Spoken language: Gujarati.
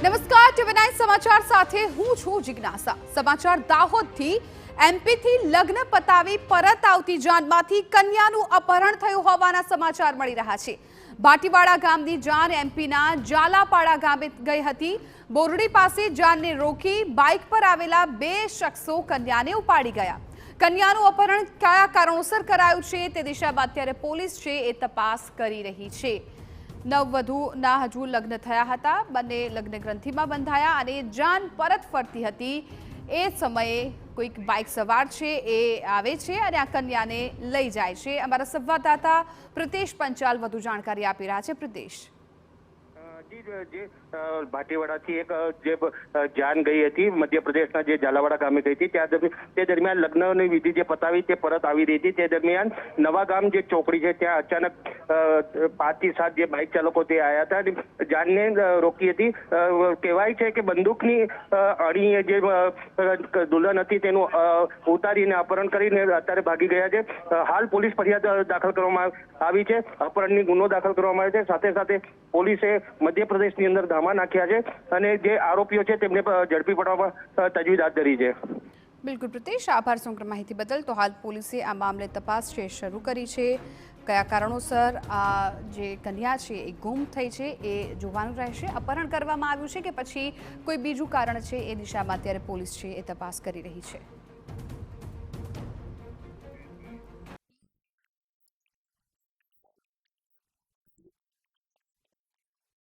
નમસ્કાર ટીવી9 સમાચાર સાથે હું છું જિજ્ઞાસા। સમાચાર દાહોદથી એમપીથી લગ્ન પતાવી પરત આવતી જાનમાંથી કન્યાનું અપહરણ થયું હોવાના સમાચાર મળી રહ્યા છે। ભાટીવાડા ગામની જાન એમપીના જાલાપાડા ગામે ગઈ હતી। બોરડી પાસે જાનને રોકી બાઇક પર આવેલા બે શખ્સો કન્યાને ઉપાડી ગયા। કન્યાનું અપહરણ કયા કારણોસર કરાયું છે તે દિશામાં અત્યારે પોલીસ છે એ તપાસ કરી રહી છે। નવવધુના હજુ લગ્ન થયા હતા। બંને લગ્ન ગ્રંથિમાં બંધાયા અને જાન પરત ફરતી હતી। એ સમયે કોઈક બાઇક સવાર છે એ આવે છે અને આ કન્યાને લઈ જાય છે। અમારા સંવાદદાતા પ્રિતેશ પંચાલ વધુ જાણકારી આપી રહ્યા છે। પ્રિતેશ, ભાટીવાડાથી એક જે જાન ગઈ હતી મધ્યપ્રદેશના જે ઝાલાવાડા ગામે ગઈ હતી તે દરમિયાન લગ્નની વિધિ જે પતાવી તે પરત આવી રહી હતી। તે દરમિયાન નવા ગામ જે ચોકડી છે ત્યાં અચાનક 5 થી 7 જે બાઇક ચાલકો તે આવ્યા હતા અને જાનને રોકી હતી। કહેવાય છે કે બંદૂકની અણી જે દુલ્હન હતી તેનું ઉતારીને અપહરણ કરીને અત્યારે ભાગી ગયા છે। હાલ પોલીસ ફરિયાદ દાખલ કરવામાં આવી છે। અપહરણની ગુનો દાખલ કરવામાં આવ્યો છે। સાથે સાથે પોલીસે મધ્યપ્રદેશની અંદર ધામા નાખ્યા છે અને જે આરોપીઓ છે તેમને ઝડપી પાડવામાં તજવીજ હાથ ધરી છે। બિલકુલ પ્રિતેશ, આભાર સમગ્ર માહિતી બદલ। તો હાલ પોલીસે આ મામલે તપાસ છે શરૂ કરી છે। કયા કારણોસર આ જે કન્યા છે એ ગુમ થઈ છે એ જોવાનું રહેશે। અપહરણ કરવામાં આવ્યું છે કે પછી કોઈ બીજું કારણ છે એ દિશામાં અત્યારે પોલીસ છે એ તપાસ કરી રહી છે।